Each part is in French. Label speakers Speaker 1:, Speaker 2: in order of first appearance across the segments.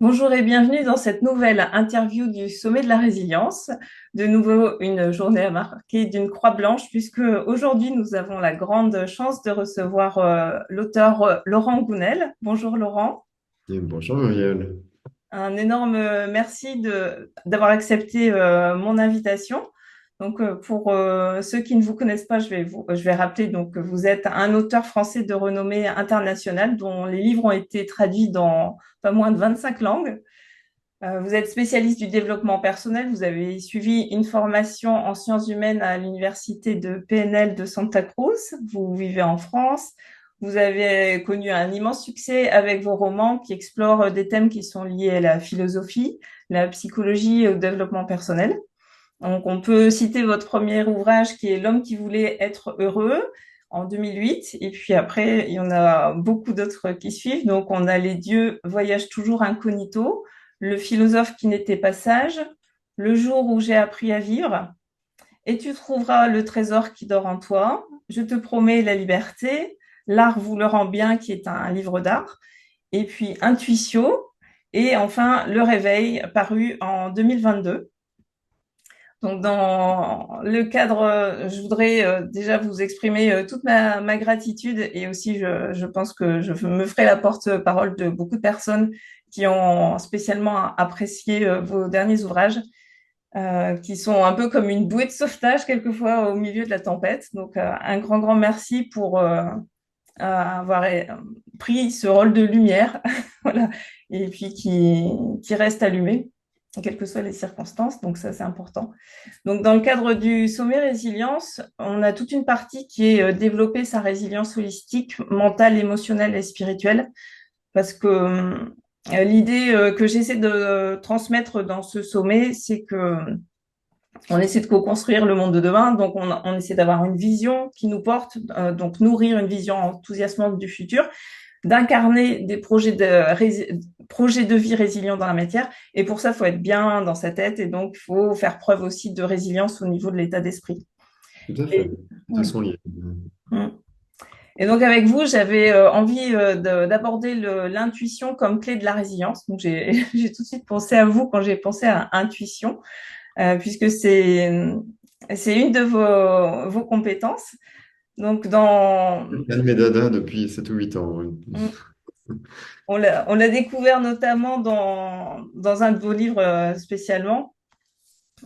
Speaker 1: Bonjour et bienvenue dans cette nouvelle interview du Sommet de la Résilience. De nouveau, une journée marquée d'une croix blanche, puisque aujourd'hui, nous avons la grande chance de recevoir l'auteur Laurent Gounel. Bonjour Laurent.
Speaker 2: Et bonjour Muriel.
Speaker 1: Un énorme merci d'avoir accepté mon invitation. Donc, pour ceux qui ne vous connaissent pas, je vais rappeler donc que vous êtes un auteur français de renommée internationale dont les livres ont été traduits dans pas moins de 25 langues. Vous êtes spécialiste du développement personnel. Vous avez suivi une formation en sciences humaines à l'université de PNL de Santa Cruz. Vous vivez en France. Vous avez connu un immense succès avec vos romans qui explorent des thèmes qui sont liés à la philosophie, la psychologie et au développement personnel. Donc, on peut citer votre premier ouvrage qui est L'homme qui voulait être heureux en 2008. Et puis après, il y en a beaucoup d'autres qui suivent. Donc, on a Les dieux voyagent toujours incognito, Le philosophe qui n'était pas sage, Le jour où j'ai appris à vivre, Et tu trouveras le trésor qui dort en toi, Je te promets la liberté, L'art vous le rend bien, qui est un livre d'art, et puis Intuitio, et enfin Le réveil, paru en 2022. Donc, dans le cadre, je voudrais déjà vous exprimer toute ma gratitude et aussi je pense que je me ferai la porte-parole de beaucoup de personnes qui ont spécialement apprécié vos derniers ouvrages, qui sont un peu comme une bouée de sauvetage quelquefois au milieu de la tempête. Donc, un grand merci pour avoir pris ce rôle de lumière, voilà, et puis qui reste allumé, quelles que soient les circonstances. Donc ça, c'est important. Donc dans le cadre du sommet résilience, on a toute une partie qui est développer sa résilience holistique, mentale, émotionnelle et spirituelle, parce que l'idée que j'essaie de transmettre dans ce sommet, c'est que on essaie de co-construire le monde de demain, donc on essaie d'avoir une vision qui nous porte, donc nourrir une vision enthousiasmante du futur, d'incarner des projets de vie résilients dans la matière. Et pour ça, il faut être bien dans sa tête et donc il faut faire preuve aussi de résilience au niveau de l'état d'esprit.
Speaker 2: Tout à fait.
Speaker 1: Et,
Speaker 2: De toute
Speaker 1: voilà.
Speaker 2: façon,
Speaker 1: Mm. Et donc avec vous, j'avais envie d'aborder l'intuition comme clé de la résilience. Donc j'ai tout de suite pensé à vous quand j'ai pensé à intuition, puisque c'est une de vos compétences. Donc
Speaker 2: j'ai calmé Dada depuis 7 ou 8 ans. Oui.
Speaker 1: on l'a découvert notamment dans un de vos livres spécialement.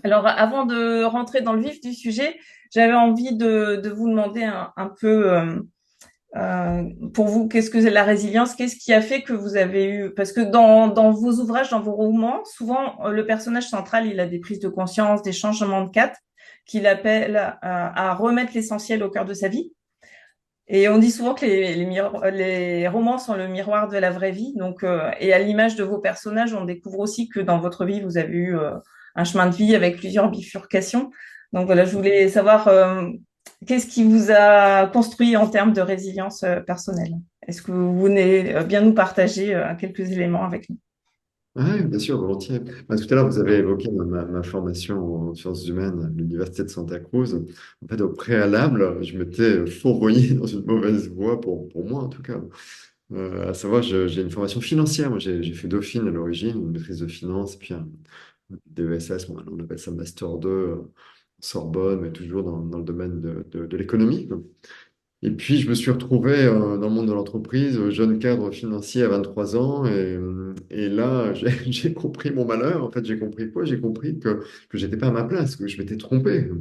Speaker 1: Alors, avant de rentrer dans le vif du sujet, j'avais envie de vous demander un peu, euh, pour vous, qu'est-ce que c'est la résilience? Qu'est-ce qui a fait que vous avez eu... Parce que dans vos ouvrages, dans vos romans, souvent, le personnage central, il a des prises de conscience, des changements de cap qu'il appelle à remettre l'essentiel au cœur de sa vie. Et on dit souvent que les romans sont le miroir de la vraie vie. Donc, et à l'image de vos personnages, on découvre aussi que dans votre vie, vous avez eu un chemin de vie avec plusieurs bifurcations. Donc voilà, je voulais savoir qu'est-ce qui vous a construit en termes de résilience personnelle. Est-ce que vous venez bien nous partager quelques éléments avec nous?
Speaker 2: Oui, bien sûr, volontiers. Bah, tout à l'heure, vous avez évoqué ma formation en sciences humaines à l'Université de Santa Cruz. En fait, au préalable, je m'étais fourvoyé dans une mauvaise voie, pour moi en tout cas. À savoir, j'ai une formation financière. Moi, j'ai fait Dauphine à l'origine, une maîtrise de finance, puis un DESS, bon, on appelle ça Master 2, Sorbonne, mais toujours dans le domaine de l'économie, quoi. Et puis, je me suis retrouvé dans le monde de l'entreprise, jeune cadre financier à 23 ans. Et là, j'ai compris mon malheur. En fait, j'ai compris quoi? J'ai compris que j'étais pas à ma place, que je m'étais trompé.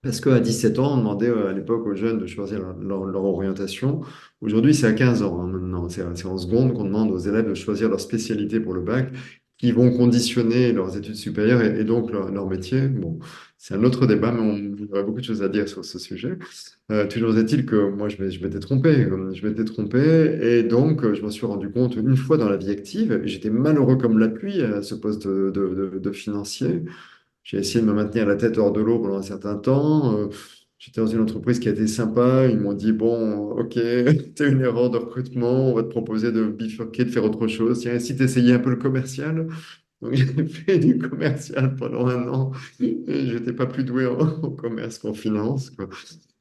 Speaker 2: Parce qu'à 17 ans, on demandait à l'époque aux jeunes de choisir leur orientation. Aujourd'hui, c'est à 15 ans, hein, maintenant. C'est en seconde qu'on demande aux élèves de choisir leur spécialité pour le bac, qui vont conditionner leurs études supérieures et donc leur métier. Bon, c'est un autre débat, mais il y aurait beaucoup de choses à dire sur ce sujet. Toujours est-il que moi, je m'étais trompé. Je m'étais trompé. Et donc, je me suis rendu compte une fois dans la vie active, et j'étais malheureux comme la pluie à ce poste de financier. J'ai essayé de me maintenir la tête hors de l'eau pendant un certain temps. J'étais dans une entreprise qui a été sympa. Ils m'ont dit, bon, ok, t'as une erreur de recrutement, on va te proposer de bifurquer, de faire autre chose. Tiens, et si t'essayais un peu le commercial? Donc, j'ai fait du commercial pendant un an. Et j'étais pas plus doué en commerce qu'en finance, quoi.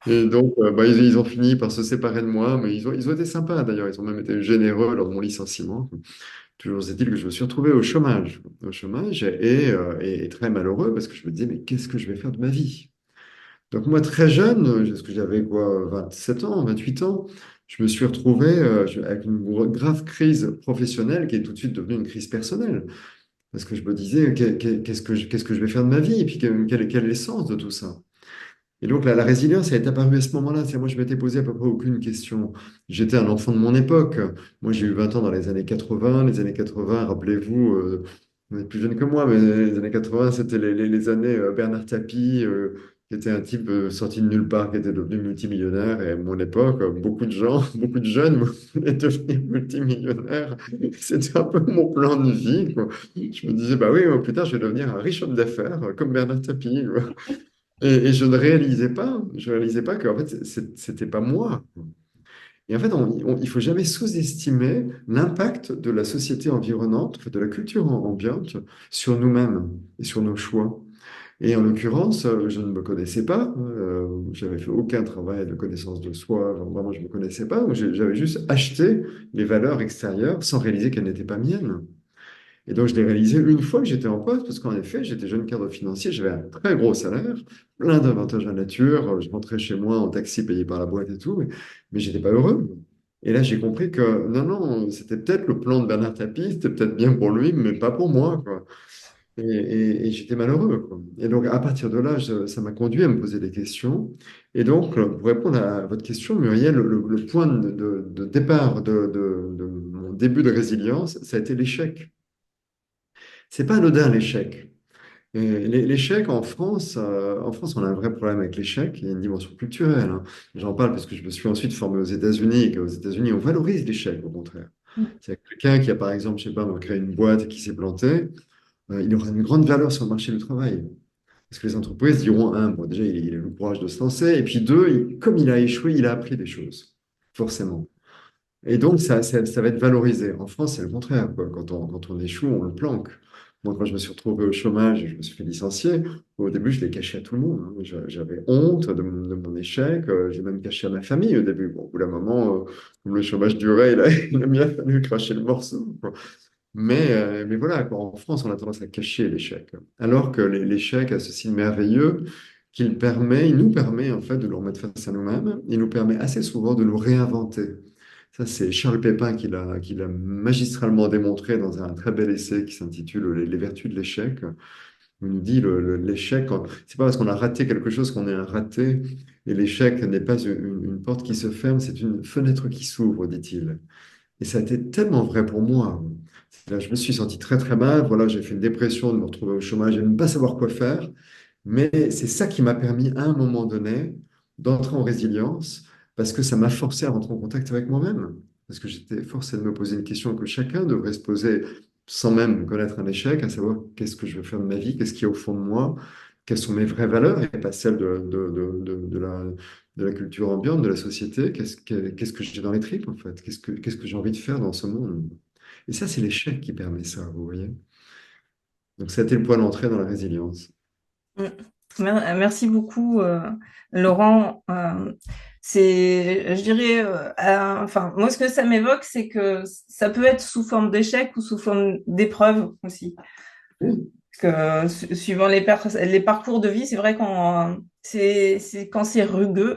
Speaker 2: Et donc, bah, ils ont fini par se séparer de moi, mais ils ont été sympas d'ailleurs. Ils ont même été généreux lors de mon licenciement. Toujours est-il que je me suis retrouvé au chômage et très malheureux parce que je me disais, mais qu'est-ce que je vais faire de ma vie? Donc moi, très jeune, parce que j'avais quoi, 27 ans, 28 ans, je me suis retrouvé avec une grave crise professionnelle qui est tout de suite devenue une crise personnelle. Parce que je me disais, qu'est-ce que je vais faire de ma vie? Et puis, quel est le sens de tout ça? Et donc, la résilience, elle est apparue à ce moment-là. C'est moi, je m'étais posé à peu près aucune question. J'étais un enfant de mon époque. Moi, j'ai eu 20 ans dans les années 80. Les années 80, rappelez-vous, vous êtes plus jeune que moi, mais les années 80, c'était les années Bernard Tapie, qui était un type sorti de nulle part, qui était devenu multimillionnaire. Et à mon époque, beaucoup de gens, beaucoup de jeunes voulaient devenir multimillionnaires. C'était un peu mon plan de vie, quoi. Je me disais, bah oui, plus tard, je vais devenir un riche homme d'affaires, comme Bernard Tapie, quoi. Et je réalisais pas que en fait, c'était pas moi. Et en fait, il faut jamais sous-estimer l'impact de la société environnante, en fait, de la culture ambiante sur nous-mêmes et sur nos choix. Et en l'occurrence, je ne me connaissais pas, j'avais fait aucun travail de connaissance de soi, vraiment je ne me connaissais pas, donc j'avais juste acheté les valeurs extérieures sans réaliser qu'elles n'étaient pas miennes. Et donc, je l'ai réalisé une fois que j'étais en poste, parce qu'en effet, j'étais jeune cadre financier, j'avais un très gros salaire, plein d'avantages en nature, je rentrais chez moi en taxi payé par la boîte et tout, mais j'étais pas heureux. Et là, j'ai compris que non, non, c'était peut-être le plan de Bernard Tapie, c'était peut-être bien pour lui, mais pas pour moi, quoi. Et j'étais malheureux, quoi. Et donc, à partir de là, ça m'a conduit à me poser des questions. Et donc, pour répondre à votre question, Muriel, le point de départ de mon début de résilience, ça a été l'échec. C'est pas anodin l'échec. Et l'échec en France, on a un vrai problème avec l'échec. Il y a une dimension culturelle, hein. J'en parle parce que je me suis ensuite formé aux États-Unis et qu'aux États-Unis, on valorise l'échec au contraire. C'est quelqu'un qui a, par exemple, je sais pas, créé une boîte et qui s'est planté, il aura une grande valeur sur le marché du travail. Parce que les entreprises diront, un, bon, déjà, il a eu le courage de se lancer, et puis deux, comme il a échoué, il a appris des choses, forcément. Et donc, ça va être valorisé. En France, c'est le contraire, quoi. Quand on échoue, on le planque. Moi, quand je me suis retrouvé au chômage et je me suis fait licencier, au début, je l'ai caché à tout le monde, hein. J'avais honte de mon échec. J'ai même caché à ma famille au début. Bon, au bout d'un moment, comme le chômage durait, il a bien fallu cracher le morceau, quoi. Mais voilà, quoi. En France, on a tendance à cacher l'échec. Alors que l'échec a ceci de merveilleux il nous permet en fait de nous remettre face à nous-mêmes. Il nous permet assez souvent de nous réinventer. Ça, c'est Charles Pépin qui l'a magistralement démontré dans un très bel essai qui s'intitule Les vertus de l'échec. Il nous dit l'échec, c'est pas parce qu'on a raté quelque chose qu'on est un raté. Et l'échec n'est pas une porte qui se ferme, c'est une fenêtre qui s'ouvre, dit-il. Et ça a été tellement vrai pour moi. Là, je me suis senti très très mal. Voilà, j'ai fait une dépression de me retrouver au chômage et de ne pas savoir quoi faire. Mais c'est ça qui m'a permis à un moment donné d'entrer en résilience parce que ça m'a forcé à rentrer en contact avec moi-même. Parce que j'étais forcé de me poser une question que chacun devrait se poser sans même connaître un échec, à savoir qu'est-ce que je veux faire de ma vie, qu'est-ce qui est au fond de moi, quelles sont mes vraies valeurs et pas celles de la culture ambiante, de la société, qu'est-ce que j'ai dans les tripes en fait, qu'est-ce que j'ai envie de faire dans ce monde. Et ça, c'est l'échec qui permet ça, vous voyez. Donc ça a été le point d'entrée dans la résilience.
Speaker 1: Mm. Merci beaucoup, Laurent. Je dirais, enfin, moi, ce que ça m'évoque, c'est que ça peut être sous forme d'échec ou sous forme d'épreuve aussi.
Speaker 2: Oui.
Speaker 1: Que, suivant les parcours de vie, c'est vrai quand c'est quand c'est rugueux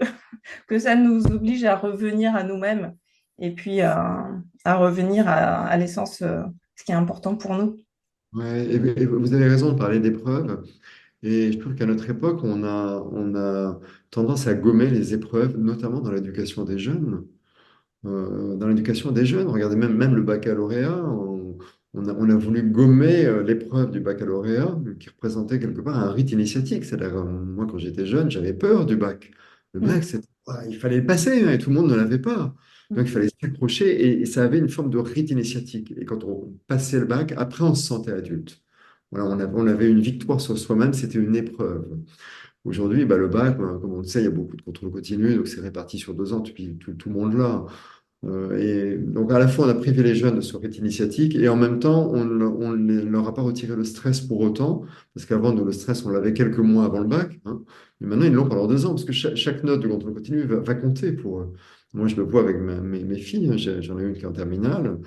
Speaker 1: que ça nous oblige à revenir à nous-mêmes et puis à revenir à l'essence, ce qui est important pour nous.
Speaker 2: Ouais, et vous avez raison de parler d'épreuves. Et je trouve qu'à notre époque, on a tendance à gommer les épreuves, notamment dans l'éducation des jeunes. Dans l'éducation des jeunes, regardez même le baccalauréat, on a voulu gommer l'épreuve du baccalauréat, qui représentait quelque part un rite initiatique. C'est-à-dire, moi, quand j'étais jeune, j'avais peur du bac. Le bac,
Speaker 1: Mm.
Speaker 2: c'était, il fallait le passer, hein, et tout le monde ne l'avait pas. Donc, il fallait s'accrocher et ça avait une forme de rite initiatique. Et quand on passait le bac, après, on se sentait adulte. Voilà, on avait une victoire sur soi-même, c'était une épreuve. Aujourd'hui, bah, le bac, comme on le sait, il y a beaucoup de contrôles continus, donc c'est réparti sur 2 ans, puis tout le monde l'a. Et donc, à la fois, on a privé les jeunes de ce rite initiatique et en même temps, on ne leur a pas retiré le stress pour autant, parce qu'avant, nous, le stress, on l'avait quelques mois avant le bac, hein. Mais maintenant, ils l'ont pendant 2 ans, parce que chaque note de contrôle continu va compter pour eux. Moi, je le vois avec mes filles, hein. J'en ai une qui est en terminale.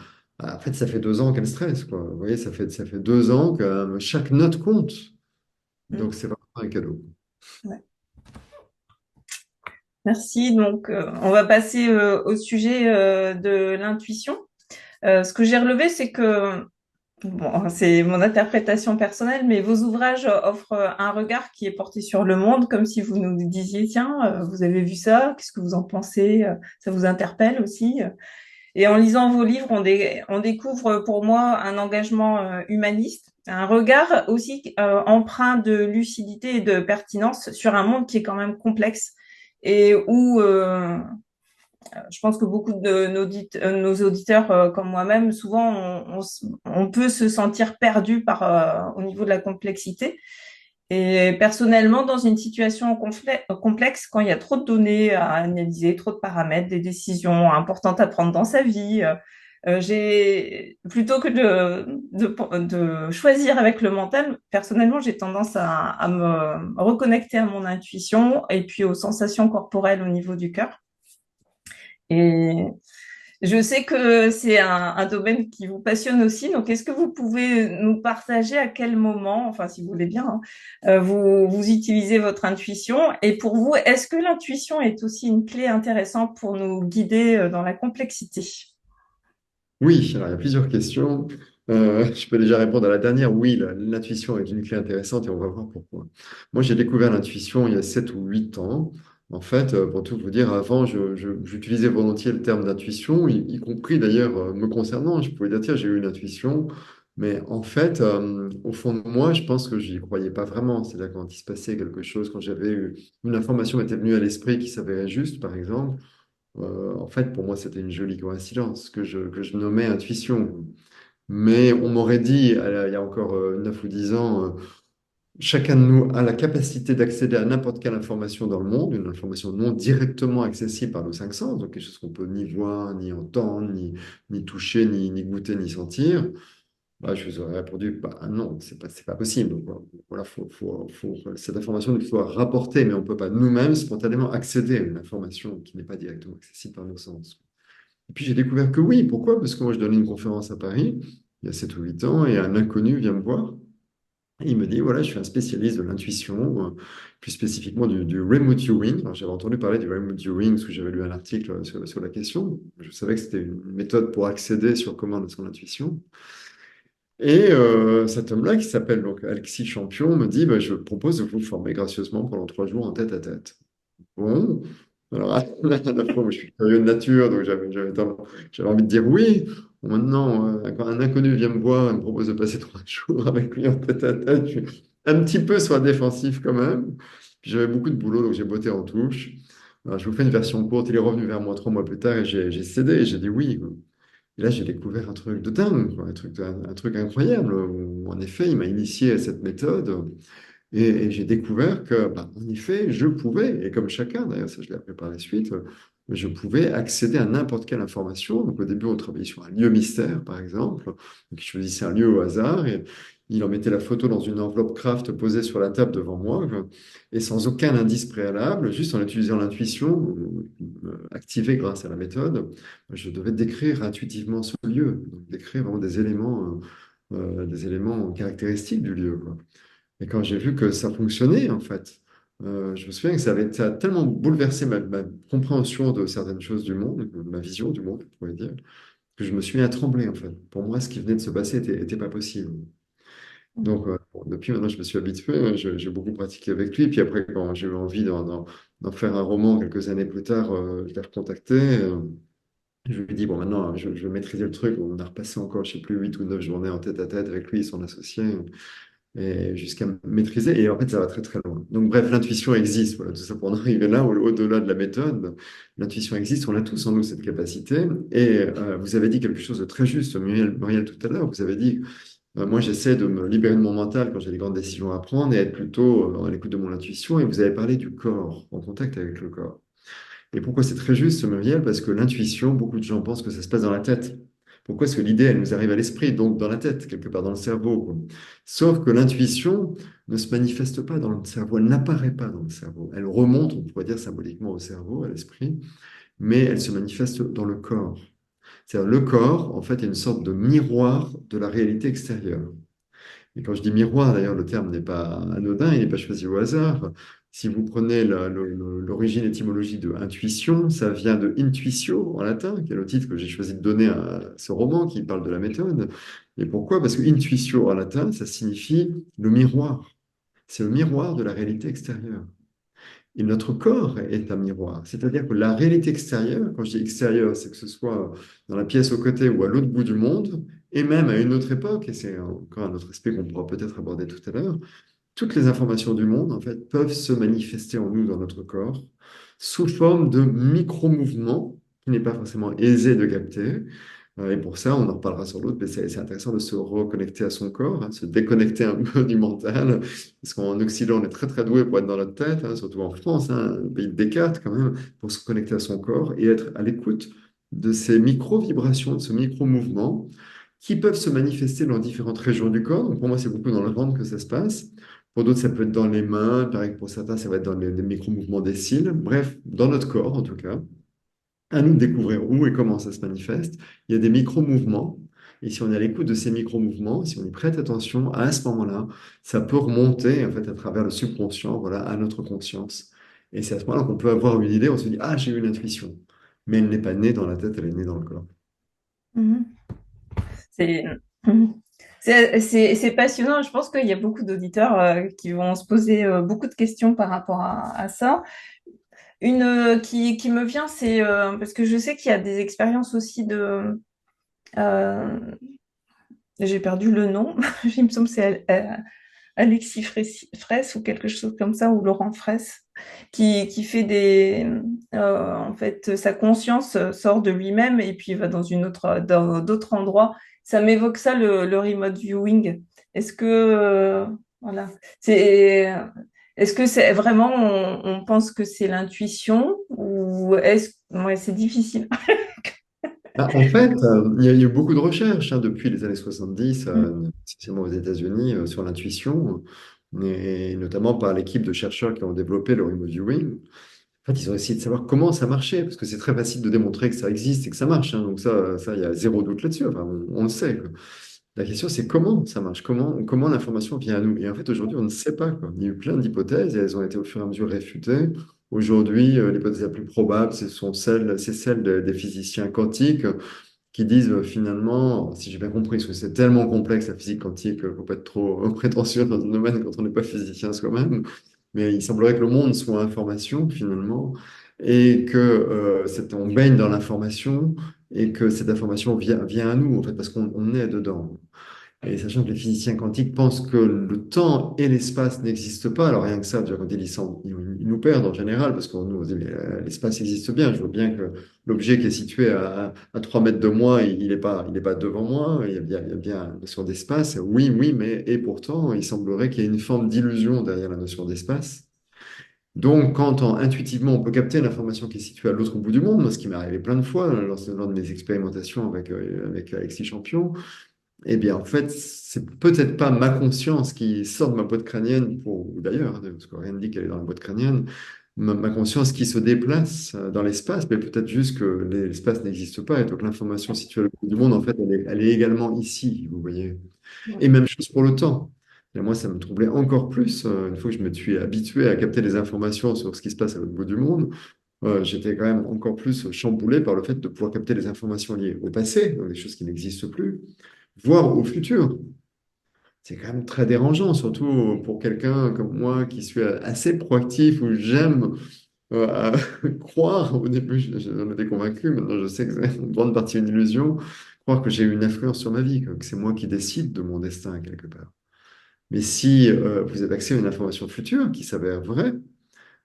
Speaker 2: En fait, ça fait 2 ans qu'elle stresse, quoi. Vous voyez, ça fait 2 ans que chaque note compte.
Speaker 1: Mm.
Speaker 2: Donc, c'est vraiment un cadeau.
Speaker 1: Ouais. Merci. Donc, on va passer au sujet de l'intuition. Ce que j'ai relevé, c'est que, bon, c'est mon interprétation personnelle, mais vos ouvrages offrent un regard qui est porté sur le monde, comme si vous nous disiez, tiens, vous avez vu ça, qu'est-ce que vous en pensez? Ça vous interpelle aussi? Et en lisant vos livres, on découvre pour moi un engagement humaniste, un regard aussi empreint de lucidité et de pertinence sur un monde qui est quand même complexe et où je pense que beaucoup de nos auditeurs comme moi-même, souvent, on peut se sentir perdu au niveau de la complexité. Et personnellement, dans une situation complexe, quand il y a trop de données à analyser, trop de paramètres, des décisions importantes à prendre dans sa vie, j'ai plutôt que de choisir avec le mental, personnellement, j'ai tendance à me reconnecter à mon intuition et puis aux sensations corporelles au niveau du cœur. Et je sais que c'est un domaine qui vous passionne aussi, donc est-ce que vous pouvez nous partager à quel moment, enfin si vous voulez bien, hein, vous utilisez votre intuition et pour vous, est-ce que l'intuition est aussi une clé intéressante pour nous guider dans la complexité?
Speaker 2: Oui, alors il y a plusieurs questions. Je peux déjà répondre à la dernière. Oui, l'intuition est une clé intéressante et on va voir pourquoi. Moi, j'ai découvert l'intuition il y a 7 ou 8 ans. En fait, pour tout vous dire, avant, j'utilisais volontiers le terme d'intuition, y compris d'ailleurs me concernant. Je pouvais dire, tiens, j'ai eu une intuition. Mais en fait, au fond de moi, je pense que je n'y croyais pas vraiment. C'est-à-dire quand il se passait quelque chose, quand j'avais eu une information m'était venue à l'esprit qui s'avérait juste, par exemple. En fait, pour moi, c'était une jolie coïncidence que je nommais intuition. Mais on m'aurait dit, il y a encore 9 ou 10 ans, chacun de nous a la capacité d'accéder à n'importe quelle information dans le monde, une information non directement accessible par nos 5 sens, donc quelque chose qu'on peut ni voir, ni entendre, ni toucher, ni goûter, ni sentir. Bah, je vous aurais répondu, bah, non, c'est pas possible. Donc, voilà, cette information, il faut la rapporter, mais on ne peut pas nous-mêmes spontanément accéder à une information qui n'est pas directement accessible par nos sens. Et puis j'ai découvert que oui, pourquoi? Parce que moi je donnais une conférence à Paris il y a 7 ou 8 ans et un inconnu vient me voir et il me dit, voilà, je suis un spécialiste de l'intuition, plus spécifiquement du remote viewing. Alors, j'avais entendu parler du remote viewing parce que j'avais lu un article sur la question. Je savais que c'était une méthode pour accéder sur commande à son intuition. Et cet homme-là, qui s'appelle donc Alexis Champion, me dit, bah, je propose de vous former gracieusement pendant 3 jours en tête à tête. Bon, alors à la fois, moi, je suis curieux de nature, donc j'avais envie de dire oui. Bon, maintenant, quand un inconnu vient me voir et me propose de passer 3 jours avec lui en tête à tête, je suis un petit peu sur la défensive quand même. Puis j'avais beaucoup de boulot, donc j'ai botté en touche. Alors, je vous fais une version courte. Il est revenu vers moi 3 mois plus tard et j'ai cédé et j'ai dit oui. Et là, j'ai découvert un truc de dingue, quoi, un truc incroyable. Où, en effet, il m'a initié à cette méthode. Et j'ai découvert que, bah, en effet, je pouvais, et comme chacun, d'ailleurs, ça je l'ai appris par la suite, je pouvais accéder à n'importe quelle information. Donc au début, on travaillait sur un lieu mystère, par exemple. Donc il choisissait un lieu au hasard et il en mettait la photo dans une enveloppe craft posée sur la table devant moi, et sans aucun indice préalable, juste en utilisant l'intuition, activée grâce à la méthode, je devais décrire intuitivement ce lieu, donc décrire vraiment des éléments caractéristiques du lieu, quoi. Et quand j'ai vu que ça fonctionnait, en fait, je me souviens que ça a tellement bouleversé ma compréhension de certaines choses du monde, ma vision du monde, je pourrais dire, que je me suis mis à trembler, en fait. Pour moi, ce qui venait de se passer était pas possible. Donc, bon, depuis maintenant, je me suis habitué, hein, j'ai beaucoup pratiqué avec lui. Puis après, quand j'ai eu envie d'en faire un roman quelques années plus tard, je l'ai recontacté. Je lui ai dit, bon, maintenant, je vais maîtriser le truc. On a repassé encore, je sais plus, 8 ou 9 journées en tête à tête avec lui et son associé et jusqu'à maîtriser. Et en fait, ça va très très loin. Donc, bref, l'intuition existe. Voilà, tout ça pour en arriver là, au-delà de la méthode. L'intuition existe, on a tous en nous cette capacité. Et vous avez dit quelque chose de très juste, Muriel, tout à l'heure. Vous avez dit, moi, j'essaie de me libérer de mon mental quand j'ai des grandes décisions à prendre et être plutôt à l'écoute de mon intuition. Et vous avez parlé du corps, en contact avec le corps. Et pourquoi c'est très juste, Muriel? Parce que l'intuition, beaucoup de gens pensent que ça se passe dans la tête. Pourquoi est-ce que l'idée, elle nous arrive à l'esprit, donc dans la tête, quelque part dans le cerveau, quoi. Sauf que l'intuition ne se manifeste pas dans le cerveau, elle n'apparaît pas dans le cerveau. Elle remonte, on pourrait dire symboliquement au cerveau, à l'esprit, mais elle se manifeste dans le corps. C'est-à-dire le corps, en fait, est une sorte de miroir de la réalité extérieure. Et quand je dis miroir, d'ailleurs, le terme n'est pas anodin, il n'est pas choisi au hasard. Si vous prenez l'origine étymologie de intuition, ça vient de intuitio en latin, qui est le titre que j'ai choisi de donner à ce roman qui parle de la méthode. Et pourquoi? Parce que intuitio en latin, ça signifie le miroir. C'est le miroir de la réalité extérieure. Et notre corps est un miroir. C'est-à-dire que la réalité extérieure, quand je dis extérieure, c'est que ce soit dans la pièce au côté ou à l'autre bout du monde, et même à une autre époque, et c'est encore un autre aspect qu'on pourra peut-être aborder tout à l'heure, toutes les informations du monde, en fait, peuvent se manifester en nous, dans notre corps, sous forme de micro-mouvements qui n'est pas forcément aisé de capter. Et pour ça, on en reparlera sur l'autre, mais c'est intéressant de se reconnecter à son corps, hein, se déconnecter un peu du mental, parce qu'en Occident, on est très très doué pour être dans notre tête, hein, surtout en France, hein, un pays de Descartes quand même, pour se connecter à son corps et être à l'écoute de ces micro-vibrations, de ce micro-mouvement, qui peuvent se manifester dans différentes régions du corps. Donc pour moi, c'est beaucoup dans le ventre que ça se passe. Pour d'autres, ça peut être dans les mains. Pareil que pour certains, ça va être dans les micro-mouvements des cils. Bref, dans notre corps, en tout cas. À nous de découvrir où et comment ça se manifeste. Il y a des micro-mouvements. Et si on est à l'écoute de ces micro-mouvements, si on y prête attention, à ce moment-là, ça peut remonter, en fait, à travers le subconscient, voilà, à notre conscience. Et c'est à ce moment-là qu'on peut avoir une idée, on se dit, ah, j'ai eu une intuition. Mais elle n'est pas née dans la tête, elle est née dans le corps.
Speaker 1: Mhm. C'est c'est passionnant. Je pense qu'il y a beaucoup d'auditeurs qui vont se poser beaucoup de questions par rapport à ça. Une qui me vient, c'est parce que je sais qu'il y a des expériences aussi de... euh, j'ai perdu le nom. Il me semble que c'est Alexis Fraisse ou quelque chose comme ça, ou Laurent Fraisse, qui fait des... en fait, sa conscience sort de lui-même et puis va dans dans d'autres endroits. Ça m'évoque ça, le remote viewing. Est-ce que... voilà. C'est... Est-ce que c'est vraiment, on pense que c'est l'intuition ou est-ce, ouais, c'est difficile.
Speaker 2: Bah, en fait, il y a eu beaucoup de recherches hein, depuis les années 70,
Speaker 1: Mm.
Speaker 2: spécialement aux États-Unis, sur l'intuition, et notamment par l'équipe de chercheurs qui ont développé le remote viewing. En fait, ils ont essayé de savoir comment ça marchait, parce que c'est très facile de démontrer que ça existe et que ça marche, hein. Donc ça, il y a zéro doute là-dessus. Enfin, on le sait, quoi. La question, c'est comment ça marche, comment l'information vient à nous. Et en fait, aujourd'hui, on ne sait pas, quoi. Il y a eu plein d'hypothèses et elles ont été au fur et à mesure réfutées. Aujourd'hui, l'hypothèse la plus probable, c'est celle des physiciens quantiques qui disent finalement, si j'ai bien compris, parce que c'est tellement complexe la physique quantique, ne faut pas être trop prétentieux dans un domaine quand on n'est pas physicien soi-même, mais il semblerait que le monde soit information finalement, et que on baigne dans l'information, et que cette information vient à nous, en fait, parce qu'on est dedans. Et sachant que les physiciens quantiques pensent que le temps et l'espace n'existent pas, alors rien que ça, déjà, quand ils nous perdent en général, parce qu'on nous dit, mais l'espace existe bien, je vois bien que l'objet qui est situé à 3 mètres de moi, il est pas devant moi, il y a bien une notion d'espace, oui, oui, mais et pourtant, il semblerait qu'il y ait une forme d'illusion derrière la notion d'espace. Donc, intuitivement on peut capter l'information qui est située à l'autre bout du monde, moi, ce qui m'est arrivé plein de fois lors de mes expérimentations avec Alexis Champion, eh bien, en fait, c'est peut-être pas ma conscience qui sort de ma boîte crânienne, ou d'ailleurs, hein, parce que rien ne dit qu'elle est dans la boîte crânienne, ma conscience qui se déplace dans l'espace, mais peut-être juste que l'espace n'existe pas, et donc l'information située à l'autre bout du monde, en fait, elle est également ici, vous voyez. Et même chose pour le temps. Et moi, ça me troublait encore plus, une fois que je me suis habitué à capter les informations sur ce qui se passe à l'autre bout du monde, j'étais quand même encore plus chamboulé par le fait de pouvoir capter les informations liées au passé, donc des choses qui n'existent plus, voire au futur. C'est quand même très dérangeant, surtout pour quelqu'un comme moi qui suis assez proactif, où j'aime à croire. Au début, j'en étais convaincu, maintenant je sais que c'est une grande partie une illusion, croire que j'ai une influence sur ma vie, que c'est moi qui décide de mon destin quelque part. Mais si vous avez accès à une information future qui s'avère vraie,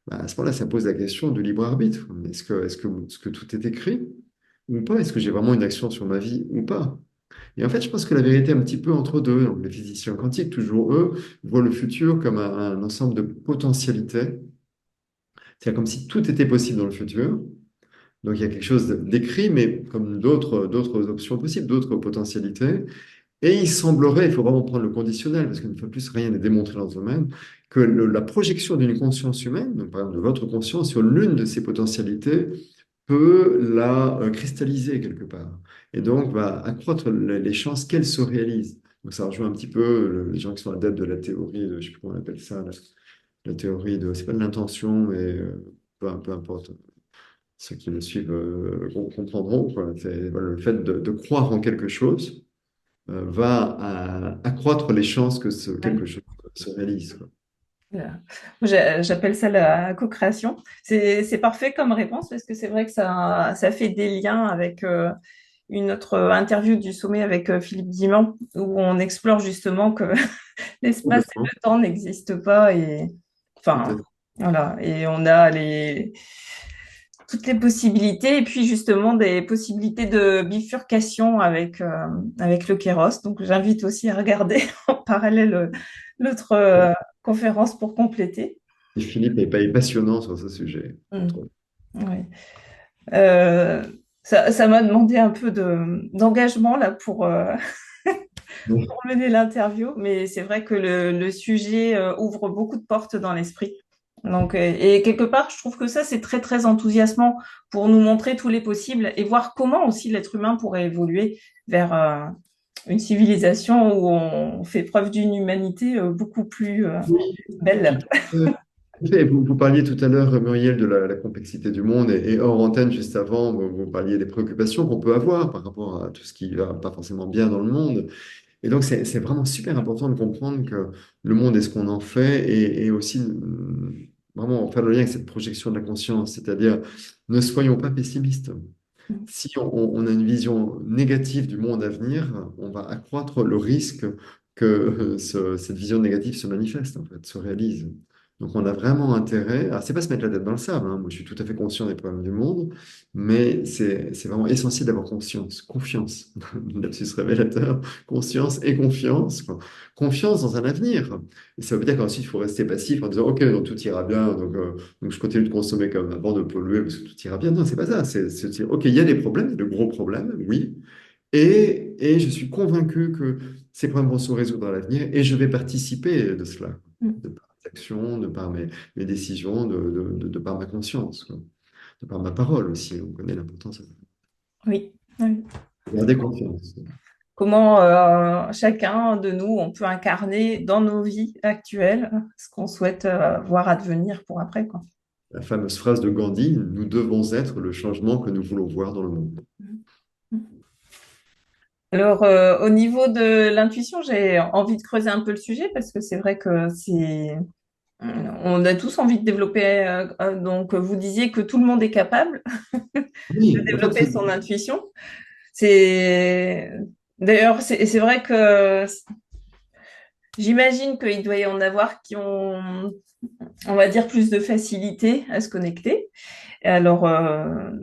Speaker 2: bah, à ce moment-là, ça pose la question du libre arbitre. Est-ce que tout est écrit ou pas? Est-ce que j'ai vraiment une action sur ma vie ou pas? Et en fait, je pense que la vérité est un petit peu entre deux. Donc, les physiciens quantiques, toujours eux, voient le futur comme un ensemble de potentialités. C'est comme si tout était possible dans le futur. Donc, il y a quelque chose d'écrit, mais comme d'autres options possibles, d'autres potentialités. Et il semblerait, il faut vraiment prendre le conditionnel, parce qu'une fois de plus, rien n'est démontré dans ce domaine, que la projection d'une conscience humaine, donc par exemple de votre conscience, sur l'une de ces potentialités, peut la cristalliser quelque part. Et donc, va accroître les chances qu'elle se réalise. Donc, ça rejoint un petit peu les gens qui sont adeptes de la théorie, je ne sais plus comment on appelle ça, la théorie de, c'est pas de l'intention, mais peu importe. Ceux qui me suivent comprendront, quoi. Voilà, le fait de croire en quelque chose va accroître les chances que ce quelque chose se réalise, quoi.
Speaker 1: Voilà. J'appelle ça la co-création. C'est parfait comme réponse parce que c'est vrai que ça fait des liens avec une autre interview du sommet avec Philippe Diman où on explore justement que l'espace et
Speaker 2: Complètement.
Speaker 1: le temps n'existent pas et
Speaker 2: Tout à
Speaker 1: enfin
Speaker 2: fait.
Speaker 1: voilà et on a toutes les possibilités et puis justement des possibilités de bifurcation avec le Kéros. Donc j'invite aussi à regarder en parallèle l'autre conférence pour compléter.
Speaker 2: Et Philippe est passionnant sur ce sujet,
Speaker 1: Mm.
Speaker 2: entre autres.
Speaker 1: Ouais. Euh, ça m'a demandé un peu d'engagement là pour mener l'interview, mais c'est vrai que le sujet ouvre beaucoup de portes dans l'esprit. Donc, et quelque part, je trouve que ça, c'est très, très enthousiasmant pour nous montrer tous les possibles et voir comment aussi l'être humain pourrait évoluer vers une civilisation où on fait preuve d'une humanité beaucoup plus
Speaker 2: Oui, tout
Speaker 1: belle.
Speaker 2: à fait. Vous parliez tout à l'heure, Muriel, de la complexité du monde et hors antenne, juste avant, vous parliez des préoccupations qu'on peut avoir par rapport à tout ce qui va pas forcément bien dans le monde. Et donc, c'est vraiment super important de comprendre que le monde est ce qu'on en fait et aussi vraiment faire le lien avec cette projection de la conscience, c'est-à-dire ne soyons pas pessimistes. Si on a une vision négative du monde à venir, on va accroître le risque que cette vision négative se manifeste, en fait, se réalise. Donc on a vraiment intérêt, alors c'est pas se mettre la tête dans le sable, hein. Moi je suis tout à fait conscient des problèmes du monde, mais c'est vraiment essentiel d'avoir conscience, confiance, lapsus révélateur, conscience et confiance, quoi. Confiance dans un avenir. Et ça veut dire qu'ensuite il faut rester passif en disant ok, donc tout ira bien, donc je continue de consommer comme avant, de polluer parce que tout ira bien. Non, c'est pas ça. C'est de dire, OK, il y a des problèmes, de gros problèmes, oui. Et je suis convaincu que ces problèmes vont se résoudre à l'avenir et je vais participer de cela, de par mes actions, de par mes décisions, de par ma conscience, quoi. De par ma parole aussi. On connaît l'importance
Speaker 1: Oui. Oui.
Speaker 2: de garder confiance.
Speaker 1: Comment chacun de nous, on peut incarner dans nos vies actuelles ce qu'on souhaite voir advenir pour après, quoi.
Speaker 2: La fameuse phrase de Gandhi, nous devons être le changement que nous voulons voir dans le monde.
Speaker 1: Alors, au niveau de l'intuition, j'ai envie de creuser un peu le sujet parce que c'est vrai que on a tous envie de développer. Donc, vous disiez que tout le monde est capable de
Speaker 2: Oui, en fait,
Speaker 1: développer son intuition. C'est d'ailleurs, c'est vrai que j'imagine qu'il doit y en avoir qui ont, on va dire, plus de facilité à se connecter. Et alors,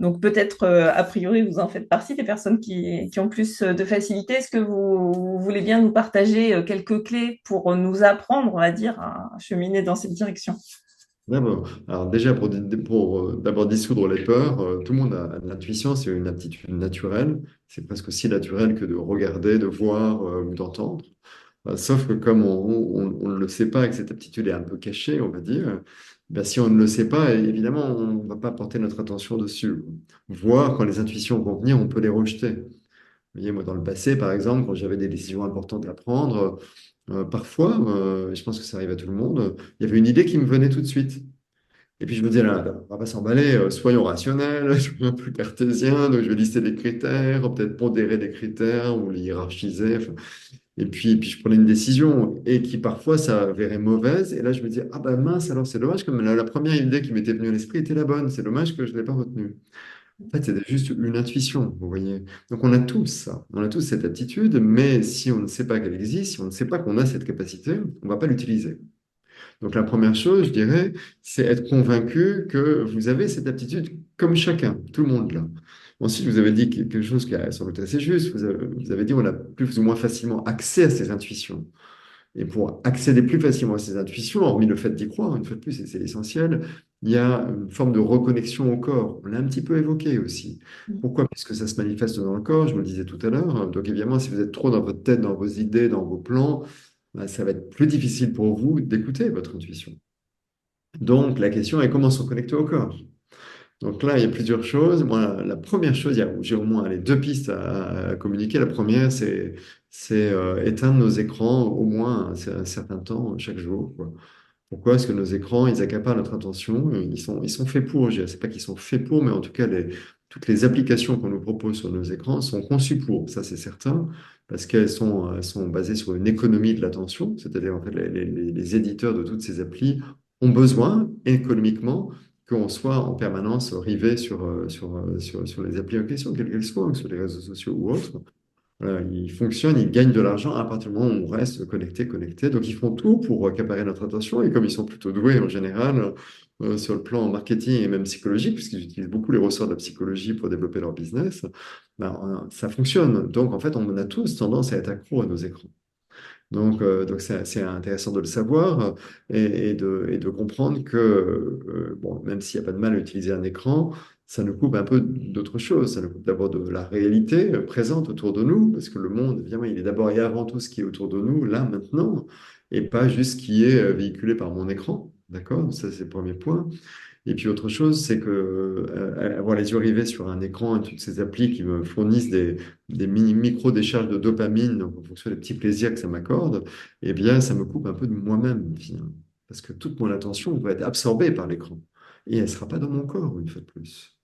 Speaker 1: donc peut-être, a priori, vous en faites partie des personnes qui ont plus de facilité. Est-ce que vous voulez bien nous partager quelques clés pour nous apprendre, on va dire, à cheminer dans cette direction?
Speaker 2: d'abord, alors déjà pour d'abord dissoudre les peurs, tout le monde a de l'intuition, c'est une aptitude naturelle, c'est presque aussi naturel que de regarder, de voir ou d'entendre. Sauf que comme on ne le sait pas et que cette aptitude est un peu cachée, on va dire, ben, si on ne le sait pas, évidemment, on ne va pas porter notre attention dessus. Voir quand les intuitions vont venir, on peut les rejeter. Vous voyez, moi, dans le passé, par exemple, quand j'avais des décisions importantes à prendre, parfois, et je pense que ça arrive à tout le monde, il y avait une idée qui me venait tout de suite. Et puis je me disais, là, on va pas s'emballer, soyons rationnels, soyons un peu cartésiens, donc je vais lister des critères, peut-être pondérer des critères ou les hiérarchiser. Enfin, et puis je prenais une décision et qui parfois s'avérait mauvaise. Et là, je me disais, ah ben mince, alors c'est dommage, comme la première idée qui m'était venue à l'esprit était la bonne, c'est dommage que je ne l'ai pas retenue. En fait, c'était juste une intuition, vous voyez. Donc on a tous ça, on a tous cette aptitude, mais si on ne sait pas qu'elle existe, si on ne sait pas qu'on a cette capacité, on ne va pas l'utiliser. Donc la première chose, je dirais, c'est être convaincu que vous avez cette aptitude comme chacun, tout le monde là. Ensuite, vous avez dit quelque chose qui est sans doute assez juste. Vous avez dit on a plus ou moins facilement accès à ses intuitions. Et pour accéder plus facilement à ses intuitions, hormis le fait d'y croire, une fois de plus, et c'est essentiel, il y a une forme de reconnexion au corps. On l'a un petit peu évoqué aussi. Pourquoi? Puisque ça se manifeste dans le corps, je me le disais tout à l'heure. Donc évidemment, si vous êtes trop dans votre tête, dans vos idées, dans vos plans, bah, ça va être plus difficile pour vous d'écouter votre intuition. Donc la question est comment se connecter au corps? Donc là, il y a plusieurs choses. Moi, la première chose, j'ai au moins les deux pistes à communiquer. La première, c'est éteindre nos écrans au moins un certain temps chaque jour, quoi. Pourquoi? Parce que nos écrans, ils accaparent notre attention. Ils sont faits pour. Je sais pas qu'ils sont faits pour, mais en tout cas, toutes les applications qu'on nous propose sur nos écrans sont conçues pour. Ça, c'est certain, parce elles sont basées sur une économie de l'attention. C'est-à-dire, en fait, les éditeurs de toutes ces applis ont besoin, économiquement, qu'on soit en permanence rivé sur les applis en question, quelles qu'elles soient, que ce soit les réseaux sociaux ou autres. Voilà, ils fonctionnent, ils gagnent de l'argent à partir du moment où on reste connecté. Donc, ils font tout pour accaparer notre attention. Et comme ils sont plutôt doués en général sur le plan marketing et même psychologique, puisqu'ils utilisent beaucoup les ressorts de la psychologie pour développer leur business, ben, ça fonctionne. Donc, en fait, on a tous tendance à être accro à nos écrans. Donc c'est intéressant de le savoir et de comprendre que, bon, même s'il n'y a pas de mal à utiliser un écran, ça nous coupe un peu d'autre chose. Ça nous coupe d'abord de la réalité présente autour de nous, parce que le monde, évidemment, il est d'abord et avant tout ce qui est autour de nous, là, maintenant, et pas juste ce qui est véhiculé par mon écran. D'accord? Ça, c'est le premier point. Et puis autre chose, c'est que avoir les yeux rivés sur un écran et toutes ces applis qui me fournissent des micro-décharges de dopamine, donc en fonction des petits plaisirs que ça m'accorde, eh bien, ça me coupe un peu de moi-même, finalement. Parce que toute mon attention va être absorbée par l'écran. Et elle ne sera pas dans mon corps, une fois de plus.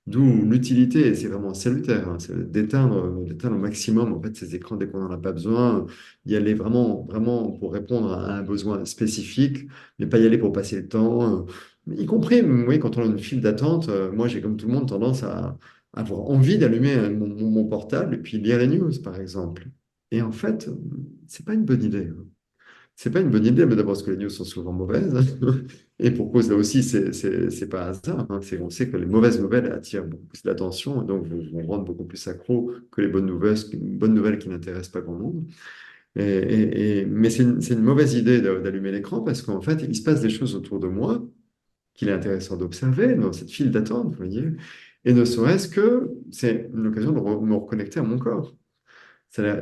Speaker 2: D'où l'utilité, et c'est vraiment salutaire, hein, c'est d'éteindre au maximum en fait, ces écrans dès qu'on n'en a pas besoin, y aller vraiment, vraiment pour répondre à un besoin spécifique, mais pas y aller pour passer le temps. Y compris, oui, quand on a une file d'attente, moi j'ai comme tout le monde tendance à avoir envie d'allumer mon portable et puis lire les news, par exemple. Et en fait, c'est pas une bonne idée, hein. C'est pas une bonne idée, mais d'abord parce que les news sont souvent mauvaises. Et pour cause, là aussi, c'est pas un hasard, hein. On sait que les mauvaises nouvelles attirent beaucoup plus d'attention, et donc vont rendre beaucoup plus accro que les bonnes nouvelles qui n'intéressent pas grand monde. Mais c'est une mauvaise idée d'allumer l'écran parce qu'en fait, il se passe des choses autour de moi qu'il est intéressant d'observer dans cette file d'attente, vous voyez. Et ne serait-ce que c'est une occasion de me reconnecter à mon corps.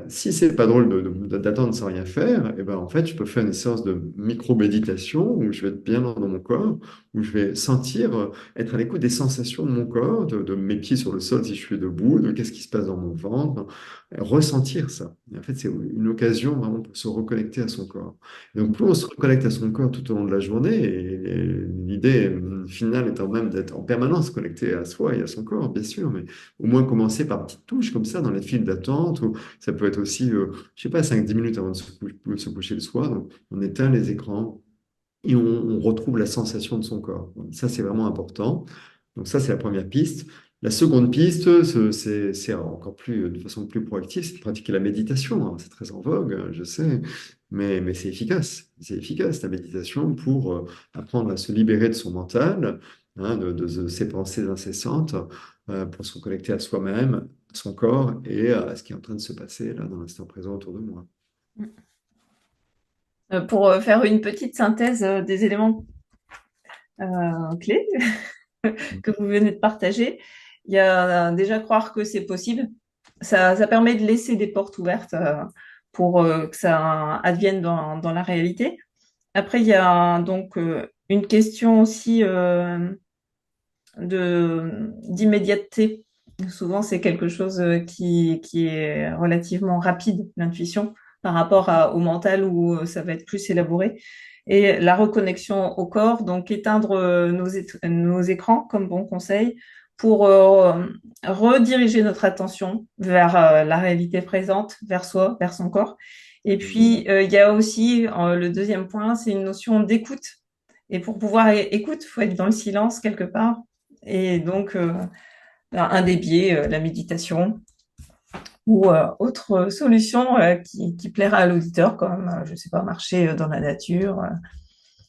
Speaker 2: Si c'est pas drôle d'attendre sans rien faire, et ben en fait, je peux faire une séance de micro-méditation où je vais être bien dans mon corps, où je vais sentir, être à l'écoute des sensations de mon corps, de mes pieds sur le sol si je suis debout, de qu'est-ce qui se passe dans mon ventre, ressentir ça. Et en fait, c'est une occasion vraiment pour se reconnecter à son corps. Et donc, plus on se reconnecte à son corps tout au long de la journée, et l'idée finale étant même d'être en permanence connecté à soi et à son corps, bien sûr, mais au moins commencer par petites touches comme ça dans les files d'attente, ça peut être aussi, je sais pas, 5-10 minutes avant de se coucher le soir. Donc, on éteint les écrans et on retrouve la sensation de son corps. Donc, ça, c'est vraiment important. Donc ça, c'est la première piste. La seconde piste, c'est encore plus, de façon plus proactive, c'est de pratiquer la méditation. Alors, c'est très en vogue, hein, je sais, mais c'est efficace. C'est efficace, la méditation, pour apprendre à se libérer de son mental, hein, de ses pensées incessantes, pour se reconnecter à soi-même, à son corps et à ce qui est en train de se passer là dans l'instant présent autour de moi.
Speaker 1: Pour faire une petite synthèse des éléments clés que vous venez de partager, il y a déjà croire que c'est possible. Ça permet de laisser des portes ouvertes pour que ça advienne dans la réalité. Après, il y a donc une question aussi d'immédiateté. Souvent, c'est quelque chose qui est relativement rapide, l'intuition, par rapport au mental où ça va être plus élaboré. Et la reconnexion au corps, donc éteindre nos écrans comme bon conseil pour rediriger notre attention vers la réalité présente, vers soi, vers son corps. Et puis, il y a aussi le deuxième point, c'est une notion d'écoute. Et pour pouvoir écouter, il faut être dans le silence quelque part. Et donc, un des biais, la méditation ou autre solution qui plaira à l'auditeur, comme, je ne sais pas, marcher dans la nature.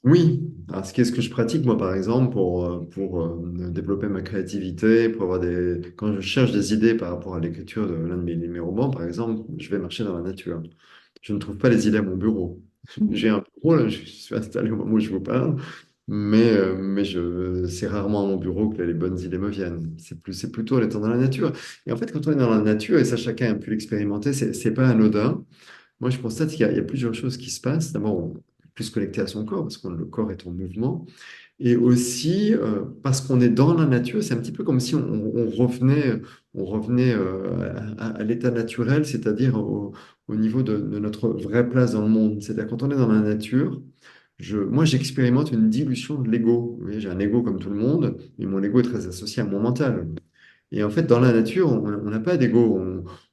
Speaker 2: Oui, alors ce que je pratique moi par exemple pour développer ma créativité, pour avoir quand je cherche des idées par rapport à l'écriture de l'un de mes romans par exemple, je vais marcher dans la nature. Je ne trouve pas les idées à mon bureau. J'ai un bureau là, je suis installé au moment où je vous parle, mais c'est rarement à mon bureau que les bonnes idées me viennent. C'est plutôt en étant dans la nature. Et en fait, quand on est dans la nature, et ça chacun a pu l'expérimenter, c'est pas anodin. Moi, je constate qu'il y a plusieurs choses qui se passent. D'abord, on est plus connecté à son corps, parce que le corps est en mouvement. Et aussi, parce qu'on est dans la nature, c'est un petit peu comme si on revenait à l'état naturel, c'est-à-dire au niveau de notre vraie place dans le monde. C'est-à-dire quand on est dans la nature, moi, j'expérimente une dilution de l'ego. Vous voyez, j'ai un ego comme tout le monde, mais mon ego est très associé à mon mental. Et en fait, dans la nature, on n'a pas d'ego.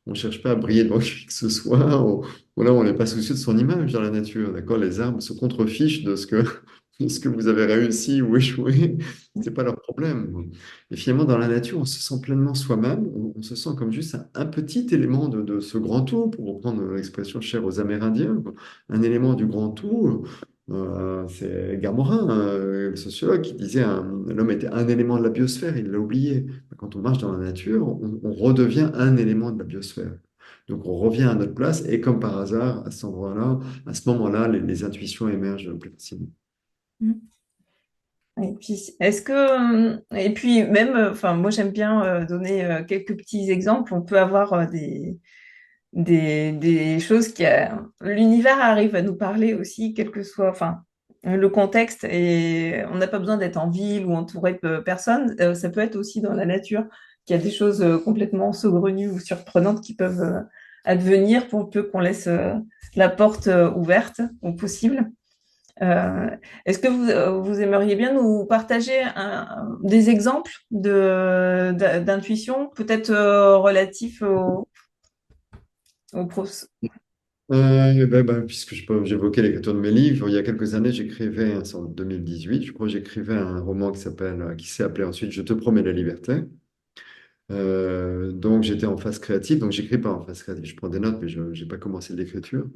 Speaker 2: On ne cherche pas à briller devant qui que ce soit. Voilà, on n'est pas soucieux de son image dans la nature. D'accord? Les arbres se contrefichent de ce que vous avez réussi ou échoué. C'est pas leur problème. Et finalement, dans la nature, on se sent pleinement soi-même. On se sent comme juste un petit élément de ce grand tout, pour reprendre l'expression chère aux Amérindiens, quoi. Un élément du grand tout. C'est Gamorin, le sociologue, qui disait l'homme était un élément de la biosphère, il l'a oublié. Quand on marche dans la nature, on redevient un élément de la biosphère. Donc on revient à notre place et comme par hasard, à cet endroit-là, à ce moment-là, les intuitions émergent plus facilement.
Speaker 1: Et puis, et puis même, enfin, moi j'aime bien donner quelques petits exemples. On peut avoir des choses l'univers arrive à nous parler aussi, quel que soit, enfin, le contexte. Et on n'a pas besoin d'être en ville ou entouré de personnes. Ça peut être aussi dans la nature qu'il y a des choses complètement saugrenues ou surprenantes qui peuvent advenir pour peu qu'on laisse la porte ouverte au possible. Euh, Est-ce que vous aimeriez bien nous partager des exemples d'intuition, peut-être relatifs au
Speaker 2: Puisque j'évoquais l'écriture de mes livres, il y a quelques années, j'écrivais, c'est en 2018, je crois, j'écrivais un roman qui s'est appelé ensuite Je te promets la liberté. Donc j'étais en phase créative, donc j'écris pas en phase créative, je prends des notes, mais je n'ai pas commencé l'écriture.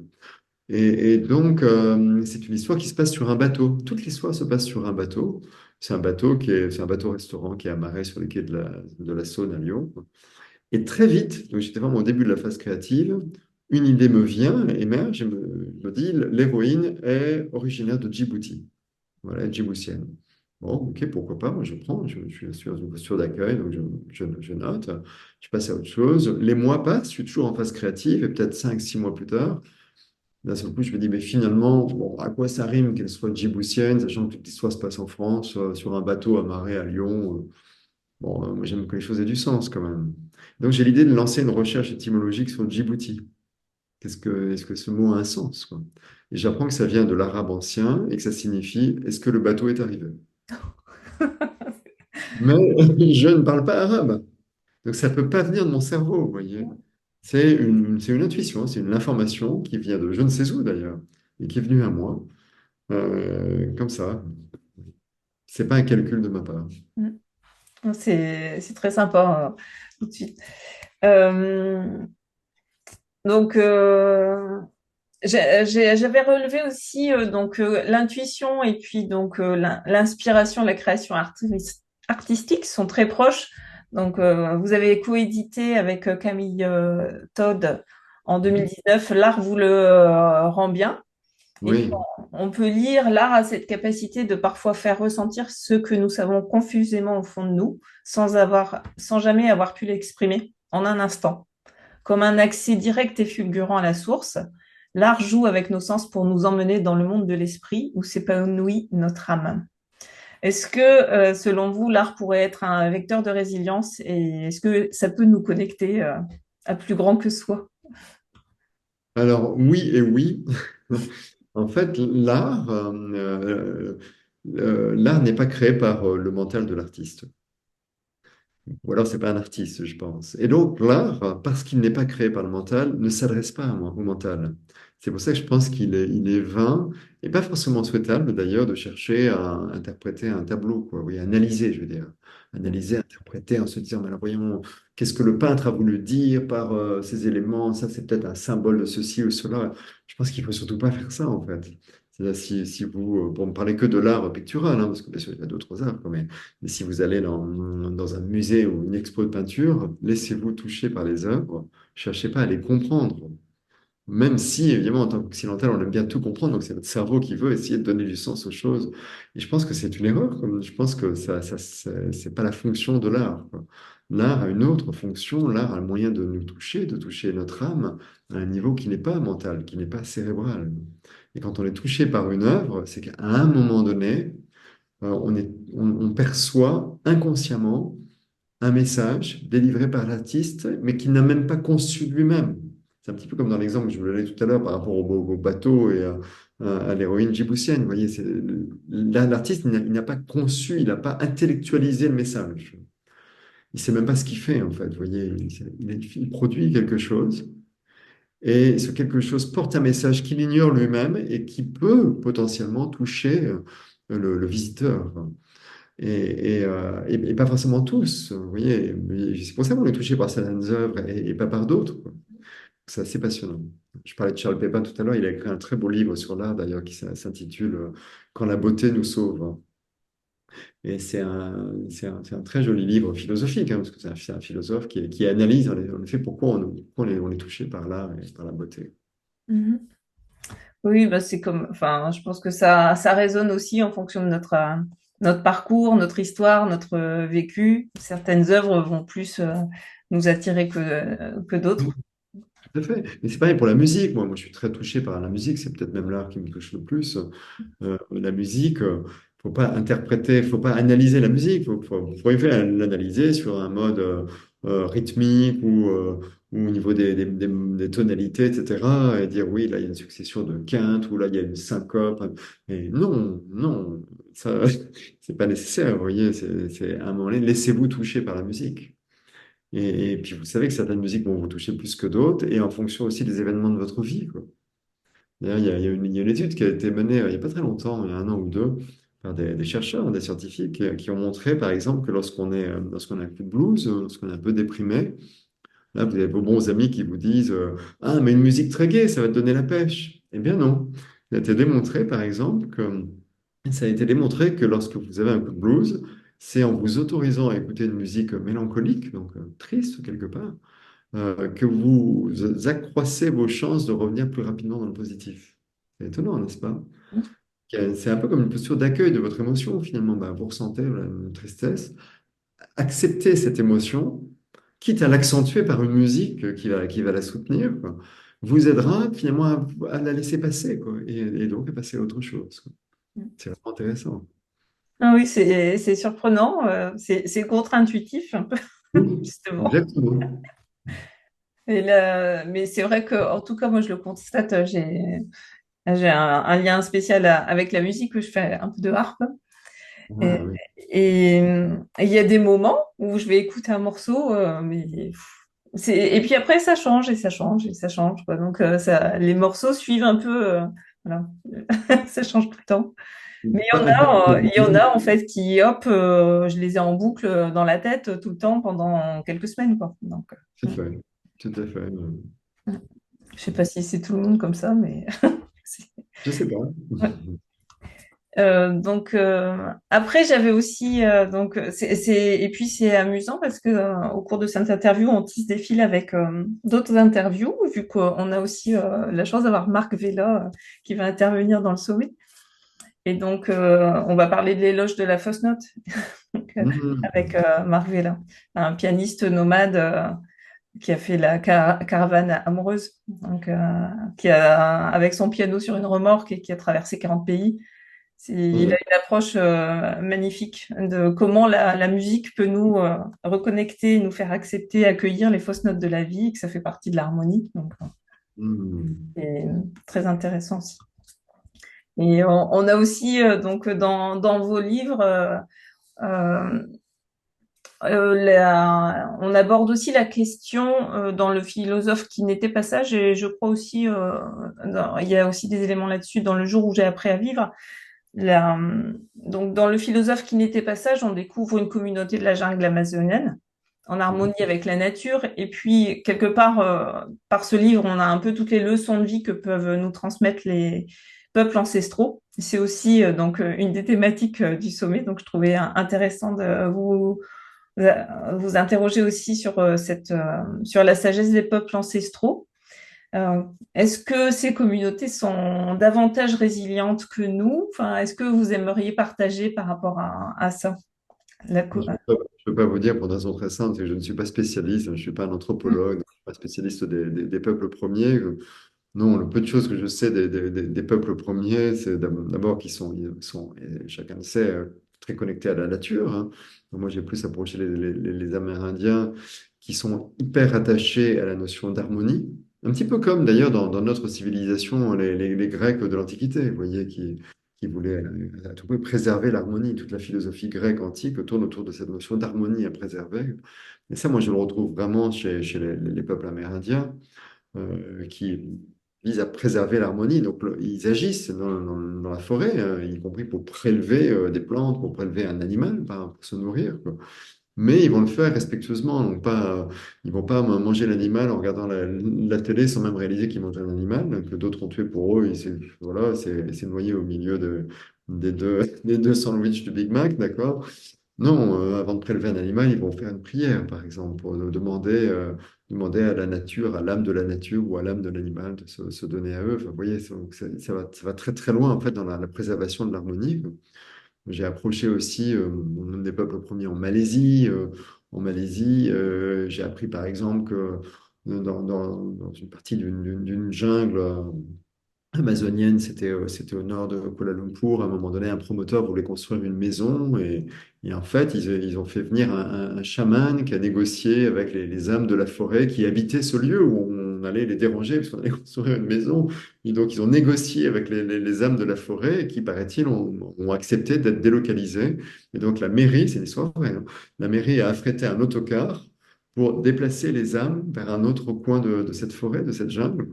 Speaker 2: Et donc, c'est une histoire qui se passe sur un bateau. Toute l'histoire se passe sur un bateau. C'est un bateau-restaurant qui est amarré sur les quais de la Saône à Lyon. Et très vite, donc j'étais vraiment au début de la phase créative, une idée me vient, émerge, et me dit, l'héroïne est originaire de Djibouti. Voilà, elle est djiboutienne. Bon, ok, pourquoi pas, moi je prends, je suis dans une posture d'accueil, donc je note, je passe à autre chose. Les mois passent, je suis toujours en phase créative, et peut-être 5, 6 mois plus tard, d'un seul coup, je me dis, mais finalement, bon, à quoi ça rime qu'elle soit djiboutienne, sachant que toute l'histoire se passe en France, sur un bateau amarré à Lyon. Bon, moi j'aime que les choses aient du sens quand même. Donc j'ai l'idée de lancer une recherche étymologique sur Djibouti. Est-ce que ce mot a un sens, quoi? Et j'apprends que ça vient de l'arabe ancien et que ça signifie est-ce que le bateau est arrivé? Mais je ne parle pas arabe. Donc ça ne peut pas venir de mon cerveau, vous voyez. C'est une intuition, c'est une information qui vient de je ne sais où d'ailleurs, et qui est venue à moi, comme ça. C'est pas un calcul de ma part.
Speaker 1: Mm. C'est très sympa tout de suite. Euh, donc, j'avais relevé aussi l'intuition et puis donc l'inspiration, la création artistique sont très proches. Donc, vous avez coédité avec Camille Todd en
Speaker 2: Mhm.
Speaker 1: 2019. L'art vous le rend bien. Et puis,
Speaker 2: Oui,
Speaker 1: on peut lire, l'art a cette capacité de parfois faire ressentir ce que nous savons confusément au fond de nous, sans jamais avoir pu l'exprimer en un instant. Comme un accès direct et fulgurant à la source, l'art joue avec nos sens pour nous emmener dans le monde de l'esprit où s'épanouit notre âme. Est-ce que, selon vous, l'art pourrait être un vecteur de résilience et est-ce que ça peut nous connecter à plus grand que soi?
Speaker 2: alors oui et oui. En fait, l'art n'est pas créé par le mental de l'artiste. Ou alors, c'est pas un artiste, je pense. Et donc, l'art, parce qu'il n'est pas créé par le mental, ne s'adresse pas au mental. C'est pour ça que je pense qu'il est vain et pas forcément souhaitable, d'ailleurs, de chercher à interpréter un tableau, quoi. Oui, analyser, je veux dire. Analyser, interpréter en se disant, mais alors, voyons, qu'est-ce que le peintre a voulu dire par ces éléments? Ça, c'est peut-être un symbole de ceci ou cela. Je pense qu'il faut surtout pas faire ça, en fait. C'est-à-dire, si vous, pour ne parler que de l'art pictural, hein, parce que bien sûr, il y a d'autres arts, quoi, mais si vous allez dans un musée ou une expo de peinture, laissez-vous toucher par les œuvres, cherchez pas à les comprendre. Même si, évidemment, en tant qu'occidental, on aime bien tout comprendre, donc c'est notre cerveau qui veut essayer de donner du sens aux choses. Et je pense que c'est une erreur, je pense que c'est pas la fonction de l'art, quoi. L'art a une autre fonction, l'art a le moyen de nous toucher, de toucher notre âme à un niveau qui n'est pas mental, qui n'est pas cérébral. Et quand on est touché par une œuvre, c'est qu'à un moment donné, on perçoit inconsciemment un message délivré par l'artiste, mais qu'il n'a même pas conçu lui-même. C'est un petit peu comme dans l'exemple que je vous donnais tout à l'heure par rapport au bateau et à l'héroïne djiboutienne. Vous voyez, l'artiste, il n'a pas conçu, il n'a pas intellectualisé le message. Il ne sait même pas ce qu'il fait, en fait. Vous voyez, il produit quelque chose et ce quelque chose porte un message qu'il ignore lui-même et qui peut potentiellement toucher le visiteur. Et pas forcément tous, vous voyez. Mais c'est pour ça qu'on est touché par certaines œuvres et pas par d'autres, quoi. C'est assez passionnant. Je parlais de Charles Pépin tout à l'heure, il a écrit un très beau livre sur l'art d'ailleurs qui s'intitule Quand la beauté nous sauve. Et c'est un très joli livre philosophique, hein, parce que c'est un philosophe qui analyse en effet pourquoi on est touché par l'art et par la beauté.
Speaker 1: Mhm. Oui, bah c'est comme, enfin, je pense que ça résonne aussi en fonction de notre parcours, notre histoire, notre vécu. Certaines œuvres vont plus nous attirer que d'autres.
Speaker 2: Tout à fait. Mais c'est pareil pour la musique. Moi, je suis très touché par la musique. C'est peut-être même l'art qui me touche le plus. La musique, faut pas interpréter, faut pas analyser la musique. Faut l'analyser sur un mode rythmique ou au niveau des tonalités, etc. Et dire oui, là il y a une succession de quintes ou là il y a une syncope. Mais non, non, ça, c'est pas nécessaire. Vous voyez, c'est à un moment donné, laissez-vous toucher par la musique. Et puis vous savez que certaines musiques vont vous toucher plus que d'autres, et en fonction aussi des événements de votre vie, quoi. D'ailleurs, il y a une étude qui a été menée il n'y a pas très longtemps, il y a un an ou deux, par des chercheurs, des scientifiques, qui ont montré, par exemple, que lorsqu'on a un coup de blues, lorsqu'on est un peu déprimé, là, vous avez vos bons amis qui vous disent Ah, mais une musique très gaie, ça va te donner la pêche. Eh bien non. Il a été démontré, par exemple, ça a été démontré que lorsque vous avez un coup de blues, c'est en vous autorisant à écouter une musique mélancolique, donc triste quelque part, que vous accroissez vos chances de revenir plus rapidement dans le positif. C'est étonnant, n'est-ce pas? C'est un peu comme une posture d'accueil de votre émotion, finalement. Bah, vous ressentez voilà, une tristesse. Acceptez cette émotion, quitte à l'accentuer par une musique qui va la soutenir, quoi, vous aidera finalement à la laisser passer, quoi, et donc à passer à autre chose, quoi. C'est vraiment intéressant.
Speaker 1: Ah oui, c'est surprenant, c'est contre-intuitif un peu,
Speaker 2: Oui,
Speaker 1: justement.
Speaker 2: exactement.
Speaker 1: Mais c'est vrai que, en tout cas, moi, je le constate, j'ai un lien spécial avec la musique où je fais un peu de harpe. Et
Speaker 2: Ah, oui.
Speaker 1: il y a des moments où je vais écouter un morceau, et puis après, ça change et ça change et ça change, quoi. Donc, les morceaux suivent un peu, voilà, ça change tout le temps. Mais
Speaker 2: Pas
Speaker 1: il y en
Speaker 2: interpréter.
Speaker 1: a en fait qui, hop, je les ai en boucle dans la tête tout le temps pendant quelques semaines, quoi. Donc,
Speaker 2: Tout à fait. Tout à fait.
Speaker 1: je sais pas si c'est tout le monde comme ça, mais c'est-
Speaker 2: Je sais pas.
Speaker 1: ouais. Après j'avais aussi et puis c'est amusant parce que au cours de cette interview on tisse des fils avec d'autres interviews vu qu'on a aussi la chance d'avoir Marc Vella qui va intervenir dans le sommet et donc on va parler de l'éloge de la fausse note donc, avec
Speaker 2: Mhm.
Speaker 1: Marc Vella, un pianiste nomade qui a fait la caravane amoureuse qui a avec son piano sur une remorque et qui a traversé 40 pays. Il a
Speaker 2: Mhm.
Speaker 1: une approche magnifique de comment la musique peut nous reconnecter, nous faire accepter, accueillir les fausses notes de la vie, et que ça fait partie de l'harmonie. Donc,
Speaker 2: Mhm.
Speaker 1: c'est très intéressant aussi. Et on a aussi, dans vos livres, euh, on aborde aussi la question dans le philosophe qui n'était pas sage, et je crois aussi, il y a aussi des éléments là-dessus dans le jour où j'ai appris à vivre. La- donc, dans le philosophe qui n'était pas sage, on découvre une communauté de la jungle amazonienne en harmonie avec la nature. Et puis, quelque part, par ce livre, on a un peu toutes les leçons de vie que peuvent nous transmettre les peuples ancestraux. C'est aussi une des thématiques du sommet. Donc, je trouvais intéressant de vous interroger aussi sur sur la sagesse des peuples ancestraux. Euh, Est-ce que ces communautés sont davantage résilientes que nous? Enfin, est-ce que vous aimeriez partager par rapport à ça?
Speaker 2: Je peux pas vous dire pour une raison très simple, c'est que je ne suis pas spécialiste, je ne suis pas un anthropologue, je ne suis pas spécialiste des peuples premiers. Non, le peu de choses que je sais des peuples premiers, c'est d'abord qu'ils sont, et chacun le sait, très connectés à la nature, hein. Moi, j'ai plus approché les Amérindiens qui sont hyper attachés à la notion d'harmonie. Un petit peu comme d'ailleurs dans notre civilisation, les Grecs de l'Antiquité, vous voyez, qui voulaient à tout prix préserver l'harmonie. Toute la philosophie grecque antique tourne autour de cette notion d'harmonie à préserver. Et ça, moi, je le retrouve vraiment chez les peuples amérindiens qui visent à préserver l'harmonie. Donc, ils agissent dans la forêt, y compris pour prélever des plantes, pour prélever un animal, pour se nourrir, quoi. Mais ils vont le faire respectueusement, donc pas, ils vont pas manger l'animal en regardant la télé sans même réaliser qu'ils mangent un animal, que d'autres ont tué pour eux. Voilà, c'est noyé au milieu des deux sandwichs du Big Mac, d'accord? Non, avant de prélever un animal, ils vont faire une prière, par exemple, pour demander à la nature, à l'âme de la nature ou à l'âme de l'animal de se donner à eux. Enfin, vous voyez, ça va très très loin en fait dans la préservation de l'harmonie. J'ai approché aussi des peuples premiers en Malaisie. En Malaisie, j'ai appris par exemple que dans une partie d'une jungle amazonienne, c'était au nord de Kuala Lumpur. À un moment donné, un promoteur voulait construire une maison et en fait, ils ont fait venir un chaman qui a négocié avec les âmes de la forêt qui habitaient ce lieu où on allait les déranger puisqu'on allait construire une maison. Et donc, ils ont négocié avec les âmes de la forêt qui, paraît-il, ont accepté d'être délocalisés. Et donc, la mairie, c'est une histoire vraie, hein, la mairie a affrété un autocar pour déplacer les âmes vers un autre coin de cette forêt, de cette jungle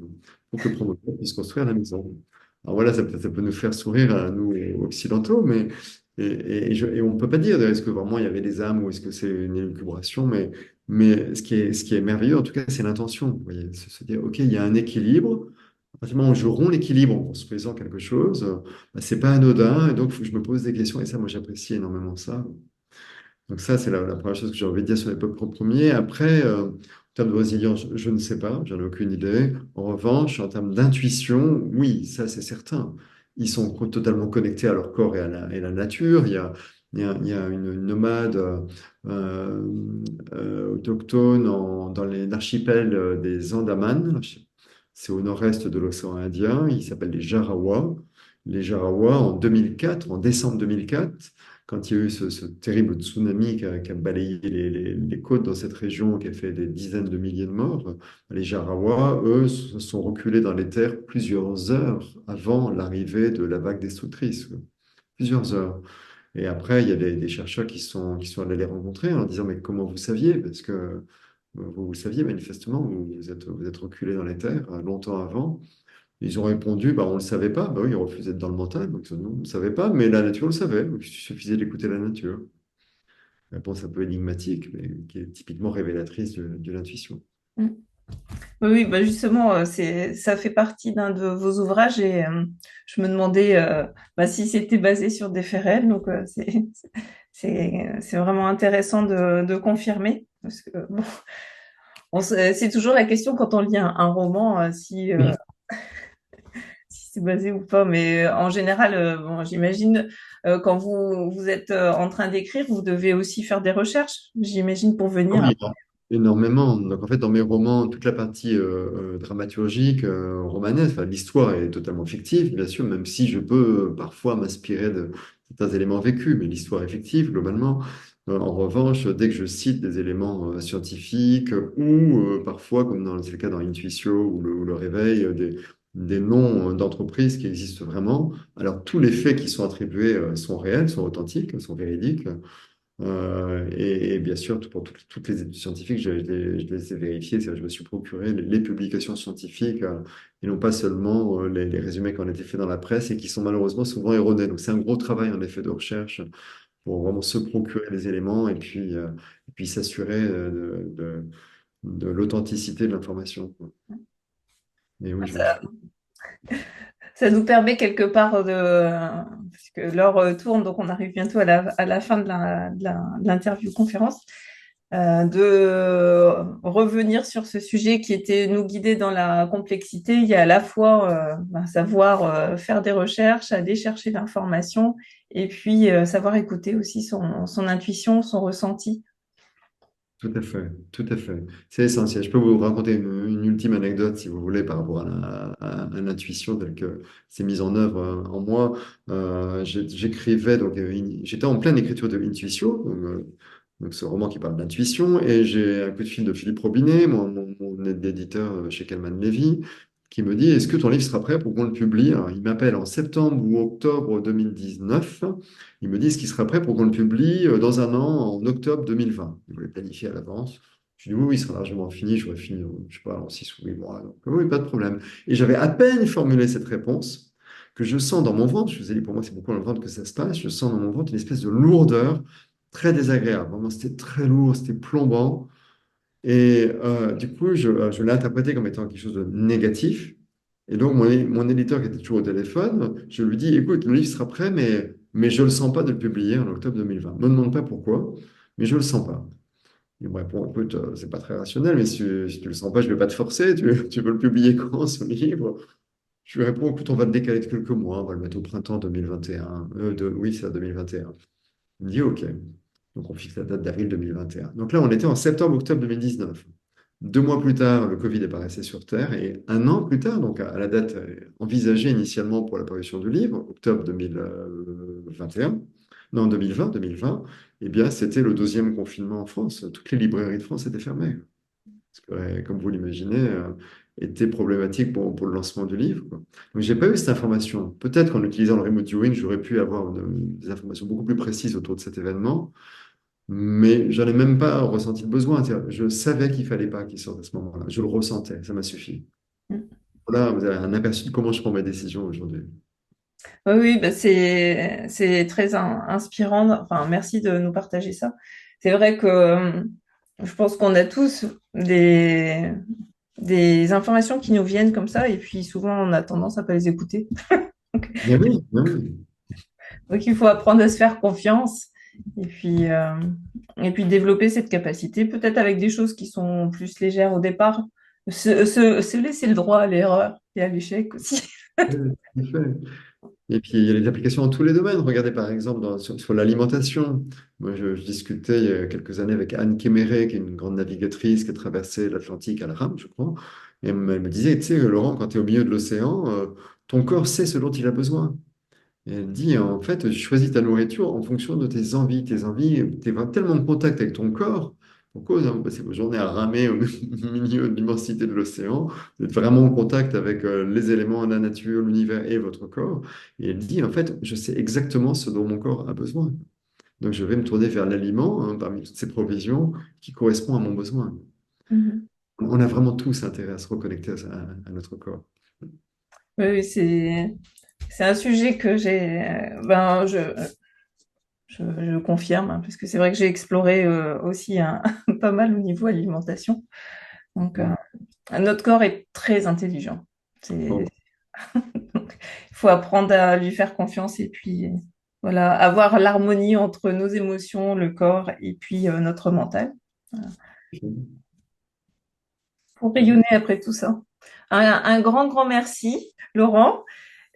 Speaker 2: pour que le promoteur puisse construire la maison. Alors voilà, ça peut nous faire sourire à nous occidentaux, mais et on ne peut pas dire est-ce que vraiment il y avait des âmes ou est-ce que c'est une élucubration, mais ce qui est merveilleux, en tout cas, c'est l'intention. Vous voyez, se dire, OK, il y a un équilibre. À partir du moment où je romps l'équilibre en construisant quelque chose, bah, c'est pas anodin, et donc il faut que je me pose des questions. Et ça, moi, j'apprécie énormément ça. Donc ça, c'est la première chose que j'ai envie de dire sur les peuples premiers. Après, en termes de résilience, je ne sais pas, j'en ai aucune idée. En revanche, en termes d'intuition, oui, ça c'est certain. Ils sont totalement connectés à leur corps et la nature. Il y a une nomade autochtone dans l'archipel des Andaman. C'est au nord-est de l'océan Indien. Ils s'appellent les Jarawa. Les Jarawa, en 2004, en décembre 2004, quand il y a eu ce terrible tsunami qui a balayé les côtes dans cette région, qui a fait des dizaines de milliers de morts, les Jarawa, eux, se sont reculés dans les terres plusieurs heures avant l'arrivée de la vague destructrice. Plusieurs heures. Et après, il y a des chercheurs qui sont allés les rencontrer en leur disant, mais comment vous saviez? Parce que vous le saviez manifestement, vous êtes reculés dans les terres longtemps avant. Ils ont répondu, bah, on ne le savait pas. Bah oui, ils refusaient d'être dans le mental, donc non, on ne savait pas, mais la nature le savait. Donc, il suffisait d'écouter la nature. Réponse un peu énigmatique, mais qui est typiquement révélatrice de l'intuition.
Speaker 1: Mm. Oui, oui, bah justement, ça fait partie d'un de vos ouvrages et je me demandais bah, si c'était basé sur des faits réels. Donc, c'est vraiment intéressant de confirmer. Parce que, bon, c'est toujours la question quand on lit un roman, si c'est basé ou pas. Mais en général, bon, j'imagine, quand vous êtes en train d'écrire, vous devez aussi faire des recherches, j'imagine, pour
Speaker 2: Ah
Speaker 1: venir.
Speaker 2: oui, énormément. Donc en fait, dans mes romans, toute la partie dramaturgique, romanesque, enfin, l'histoire est totalement fictive, bien sûr, même si je peux parfois m'inspirer de certains éléments vécus, mais l'histoire est fictive globalement. En revanche, dès que je cite des éléments scientifiques ou parfois, comme c'est le cas dans Intuitio ou le Réveil, des noms d'entreprises qui existent vraiment, alors tous les faits qui sont attribués sont réels, sont authentiques, sont véridiques. Et bien sûr, pour toutes les études scientifiques, je les ai vérifiées. C'est-à-dire, je me suis procuré les publications scientifiques et non pas seulement les résumés qui ont été faits dans la presse et qui sont malheureusement souvent erronés. Donc, c'est un gros travail en effet de recherche pour vraiment se procurer les éléments et puis s'assurer de l'authenticité de l'information, quoi. Mais oui,
Speaker 1: Ça, ça nous permet quelque part puisque l'heure tourne, donc on arrive bientôt à la fin de l'interview conférence, de revenir sur ce sujet qui était nous guider dans la complexité. Il y a à la fois savoir faire des recherches, aller chercher l'information, et puis savoir écouter aussi son intuition, son ressenti.
Speaker 2: Tout à fait, tout à fait. C'est essentiel. Je peux vous raconter une ultime anecdote, si vous voulez, par rapport à l'intuition telle que c'est mise en œuvre en moi. J'écrivais, donc j'étais en pleine écriture de Intuitio, donc ce roman qui parle d'intuition, et j'ai un coup de fil de Philippe Robinet, mon aide d'éditeur chez Calman Levy, qui me dit, est-ce que ton livre sera prêt pour qu'on le publie? Alors, il m'appelle en septembre ou octobre 2019. Il me dit ce qui sera prêt pour qu'on le publie dans un an, en octobre 2020. Il voulait planifier à l'avance. Je lui dis oui, oui, il sera largement fini. J'aurais fini, je sais pas, en 6 ou 8 mois. Donc, oui, pas de problème. Et j'avais à peine formulé cette réponse que je sens dans mon ventre, je vous ai dit, pour moi, c'est beaucoup dans le ventre que ça se passe, je sens dans mon ventre une espèce de lourdeur très désagréable. Vraiment, c'était très lourd, c'était plombant. Et du coup, je l'ai interprété comme étant quelque chose de négatif. Et donc, mon éditeur qui était toujours au téléphone, je lui dis, écoute, le livre sera prêt, mais je ne le sens pas de le publier en octobre 2020. Ne me demande pas pourquoi, mais je ne le sens pas. Il me répond, écoute, c'est pas très rationnel, mais si tu le sens pas, je ne vais pas te forcer. Tu veux le publier quand, ce livre? Je lui réponds, écoute, on va le décaler de quelques mois, on va le mettre au printemps 2021. Oui, c'est à 2021. Il me dit OK. Donc on fixe la date d'avril 2021. Donc là, on était en septembre-octobre 2019. 2 mois plus tard, le Covid apparaissait sur Terre et un an plus tard, donc à la date envisagée initialement pour la parution du livre, octobre 2021, non 2020, eh bien c'était le deuxième confinement en France. Toutes les librairies de France étaient fermées. Ce qui aurait, comme vous l'imaginez, été problématique pour le lancement du livre, quoi. Donc j'ai pas eu cette information. Peut-être qu'en utilisant le remote viewing, j'aurais pu avoir des informations beaucoup plus précises autour de cet événement. Mais j'en ai même pas ressenti le besoin. C'est-à-dire, je savais qu'il fallait pas qu'il sorte à ce moment-là. Je le ressentais, ça m'a suffi. Voilà, vous avez un aperçu de comment je prends mes décisions aujourd'hui.
Speaker 1: Oui, oui, bah c'est très inspirant. Enfin, merci de nous partager ça. C'est vrai que je pense qu'on a tous des informations qui nous viennent comme ça, et puis souvent on a tendance à pas les écouter. Donc,
Speaker 2: Mais oui.
Speaker 1: donc, il faut apprendre à se faire confiance et puis développer cette capacité, peut-être avec des choses qui sont plus légères au départ. Se laisser le droit à l'erreur et à l'échec aussi.
Speaker 2: Oui, tout à fait. Et puis, il y a des applications dans tous les domaines. Regardez par exemple sur l'alimentation. Moi, je discutais il y a quelques années avec Anne Kéméré, qui est une grande navigatrice qui a traversé l'Atlantique à la rame, je crois. Et elle me disait, tu sais, Laurent, quand tu es au milieu de l'océan, ton corps sait ce dont il a besoin. Et elle dit, en fait, choisis ta nourriture en fonction de tes envies. Tes envies, tu es tellement en contact avec ton corps, pour cause, hein, vous passez vos journées à ramer au milieu de l'immensité de l'océan, vous êtes vraiment en contact avec les éléments, la nature, l'univers et votre corps. Et elle dit, en fait, je sais exactement ce dont mon corps a besoin. Donc, je vais me tourner vers l'aliment, hein, parmi toutes ces provisions, qui correspond à mon besoin.
Speaker 1: Mhm.
Speaker 2: On a vraiment tous intérêt à se reconnecter à notre corps.
Speaker 1: Oui, oui, c'est un sujet que je confirme, hein, parce que c'est vrai que j'ai exploré aussi pas mal au niveau alimentation. Donc, notre corps est très intelligent. C'est,
Speaker 2: Bon.
Speaker 1: donc, il faut apprendre à lui faire confiance et puis voilà, avoir l'harmonie entre nos émotions, le corps et puis notre mental. Voilà. Pour rayonner après tout ça. Un grand, grand merci, Laurent.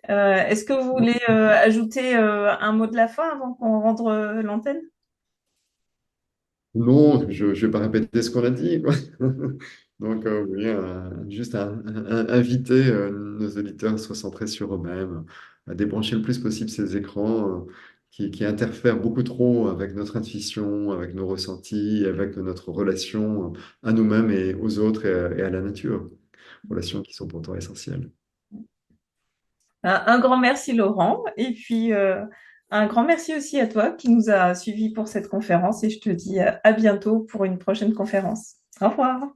Speaker 1: Est-ce que vous voulez ajouter un mot de la fin avant qu'on rende l'antenne?
Speaker 2: Non, je ne vais pas répéter ce qu'on a dit, quoi. Donc, oui, juste inviter nos auditeurs à se recentrer sur eux-mêmes, à débrancher le plus possible ces écrans qui interfèrent beaucoup trop avec notre intuition, avec nos ressentis, avec notre relation à nous-mêmes et aux autres et à la nature. Relations qui sont pourtant essentielles.
Speaker 1: Un grand merci, Laurent. Et puis, un grand merci aussi à toi qui nous a suivis pour cette conférence. Et je te dis à bientôt pour une prochaine conférence. Au revoir.